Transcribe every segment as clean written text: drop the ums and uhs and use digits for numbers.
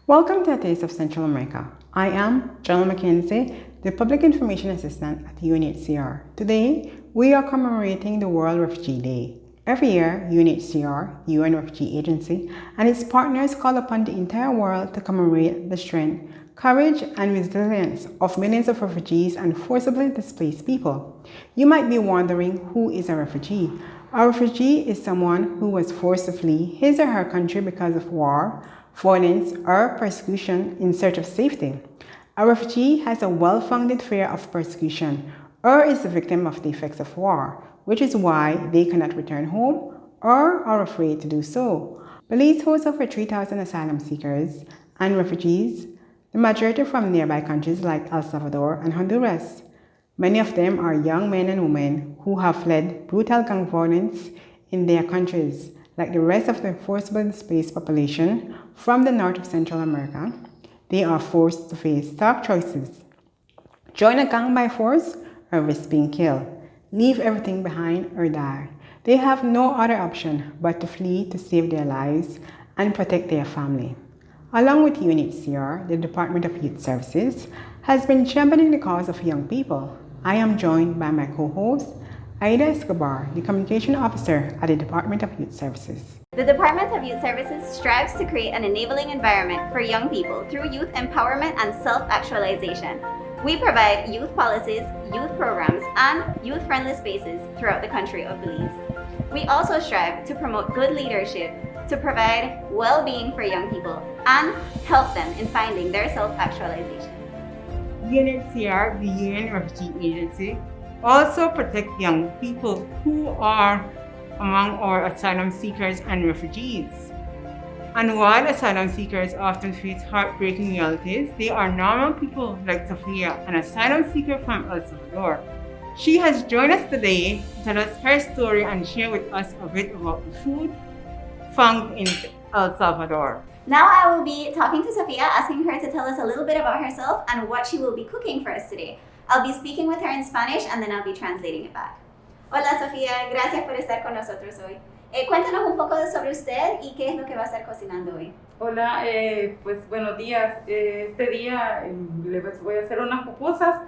Welcome to A Taste of Central America. I am General Mackenzie, the Public Information Assistant at UNHCR. Today, we are commemorating the World Refugee Day. Every year, UNHCR, UN Refugee Agency, and its partners call upon the entire world to commemorate the strength, courage, and resilience of millions of refugees and forcibly displaced people. You might be wondering, who is a refugee? A refugee is someone who was forced to flee his or her country because of war, violence, or persecution in search of safety. A refugee has a well-founded fear of persecution or is the victim of the effects of war, which is why they cannot return home or are afraid to do so. Belize hosts over 3,000 asylum seekers and refugees, the majority from nearby countries like El Salvador and Honduras. Many of them are young men and women who have fled brutal gang violence in their countries. Like the rest of the forcibly displaced population from the north of Central America, they are forced to face stark choices. Join a gang by force or risk being killed. Leave everything behind or die. They have no other option but to flee to save their lives and protect their family. Along with UNHCR, the Department of Youth Services has been championing the cause of young people. I am joined by my co-host, Aida Escobar, the Communication Officer at the Department of Youth Services. The Department of Youth Services strives to create an enabling environment for young people through youth empowerment and self-actualization. We provide youth policies, youth programs, and youth-friendly spaces throughout the country of Belize. We also strive to promote good leadership, to provide well-being for young people, and help them in finding their self-actualization. UNHCR, the UN Refugee Agency, also protect young people who are among our asylum seekers and refugees. And while asylum seekers often face heartbreaking realities, they are normal people like Sophia, an asylum seeker from El Salvador. She has joined us today to tell us her story and share with us a bit about the food found in El Salvador. Now I will be talking to Sophia, asking her to tell us a little bit about herself and what she will be cooking for us today. I'll be speaking with her in Spanish and then I'll be translating it back. Hola Sofía, gracias por estar con nosotros hoy. Cuéntanos un poco sobre usted y qué es lo que va a estar cocinando hoy. Hola, pues buenos días. Este día les voy a hacer unas pupusas,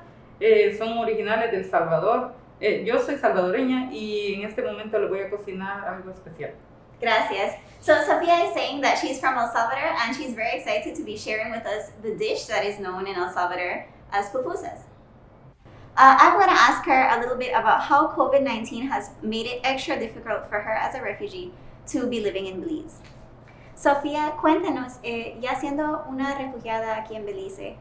son originales del Salvador. Yo soy salvadoreña y en este momento les voy a cocinar algo especial. Gracias. So Sofia is saying that she's from El Salvador and she's very excited to be sharing with us the dish that is known in El Salvador as pupusas. I want to ask her a little bit about how COVID-19 has made it extra difficult for her as a refugee to be living in Belize. Sofía, cuéntanos, ya siendo una refugiada aquí en Belice,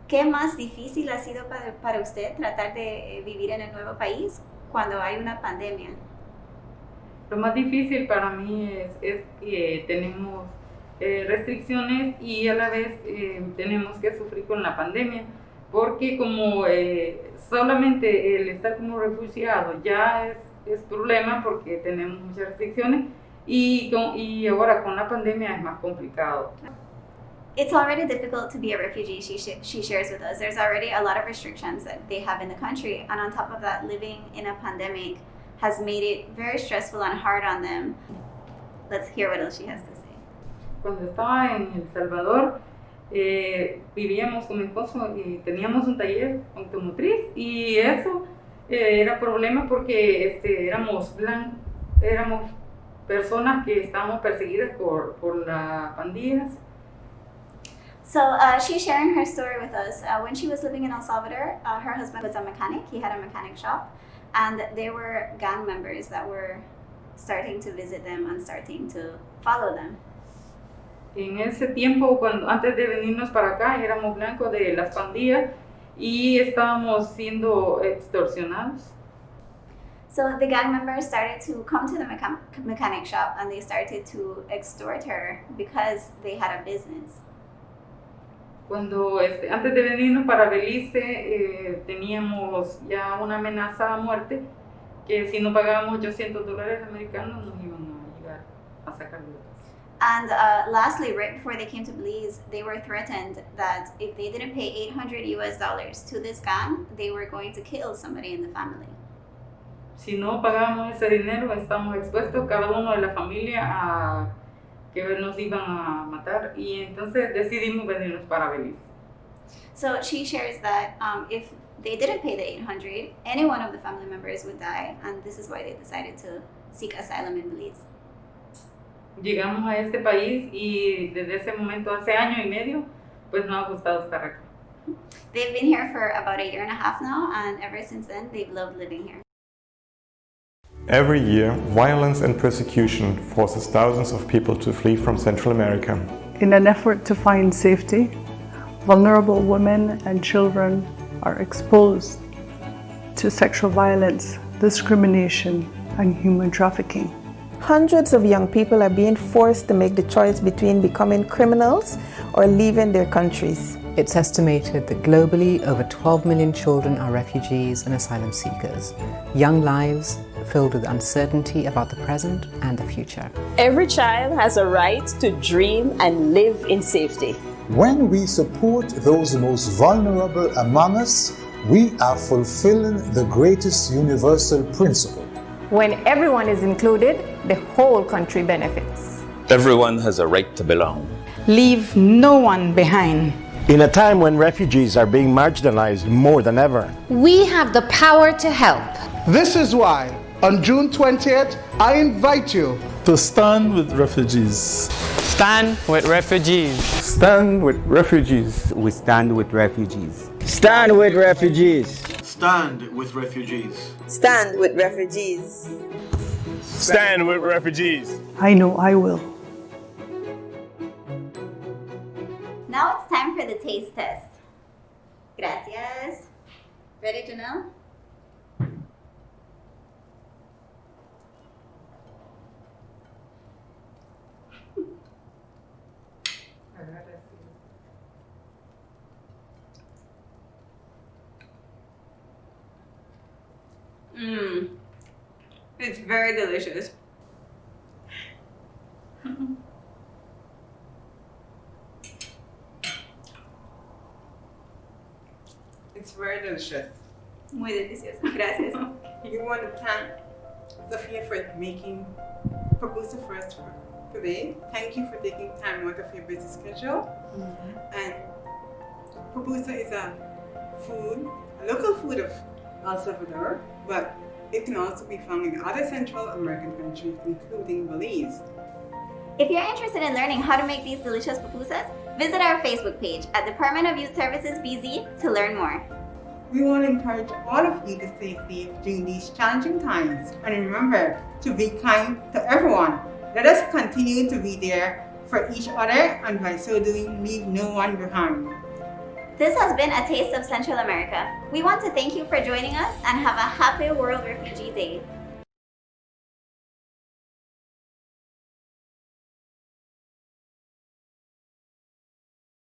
¿qué más difícil ha sido para usted tratar de vivir en el nuevo país cuando hay una pandemia? Lo más difícil para mí es que tenemos restricciones y a la vez tenemos que sufrir con la pandemia, porque como solamente el estar como refugiado ya es problema porque tenemos muchas restricciones y ahora con la pandemia es más complicado. It's already difficult to be a refugee, she shares with us. There's already a lot of restrictions that they have in the country, and on top of that, living in a pandemic has made it very stressful and hard on them. Let's hear what else she has to say. Cuando estaba en El Salvador, vivíamos con mi esposo y teníamos un taller automotriz y eso era problema porque éramos personas que estábamos perseguidas por las pandillas. So she's sharing her story with us. When she was living in El Salvador, her husband was a mechanic. He had a mechanic shop, and there were gang members that were starting to visit them and starting to follow them. En ese tiempo, antes de venirnos para acá, éramos blancos de las pandillas y estábamos siendo extorsionados. So the gang members started to come to the mechanic shop and they started to extort her because they had a business. Cuando antes de venirnos para Belice, teníamos ya una amenaza a muerte que si no pagábamos $800 americanos nos iban a llegar a sacar de la casa. And lastly, right before they came to Belize, they were threatened that if they didn't pay $800 to this gang, they were going to kill somebody in the family. Si no pagábamos ese dinero, estamos expuestos cada uno de la familia que nos iban a matar y entonces decidimos venirnos para Belice. So she shares that if they didn't pay the 800, any one of the family members would die, and this is why they decided to seek asylum in Belize. Llegamos a este país y desde ese momento, hace año y medio, pues nos ha gustado estar acá. They've been here for about 1.5 years now, and ever since then, they've loved living here. Every year, violence and persecution forces thousands of people to flee from Central America. In an effort to find safety, vulnerable women and children are exposed to sexual violence, discrimination, and human trafficking. Hundreds of young people are being forced to make the choice between becoming criminals or leaving their countries. It's estimated that globally over 12 million children are refugees and asylum seekers. Young lives filled with uncertainty about the present and the future. Every child has a right to dream and live in safety. When we support those most vulnerable among us, we are fulfilling the greatest universal principle. When everyone is included, the whole country benefits. Everyone has a right to belong. Leave no one behind. In a time when refugees are being marginalized more than ever, we have the power to help. This is why, on June 20th, I invite you to stand with refugees. Stand with refugees. Stand with refugees. We stand with refugees. Stand with refugees. Stand with refugees. Stand with refugees. Stand with refugees. I know I will. Now it's time for the taste test. Gracias. Ready, Janelle? It's very delicious. It's very delicious. Muy delicioso. Gracias. You want to thank Sophia for making pupusa for us today. Thank you for taking time out of your busy schedule. And pupusa is a local food of El Salvador, but it can also be found in other Central American countries, including Belize. If you're interested in learning how to make these delicious pupusas, visit our Facebook page at Department of Youth Services BZ to learn more. We want to encourage all of you to stay safe during these challenging times, and remember to be kind to everyone. Let us continue to be there for each other, and by so doing, leave no one behind. This has been a taste of Central America. We want to thank you for joining us and have a happy World Refugee Day.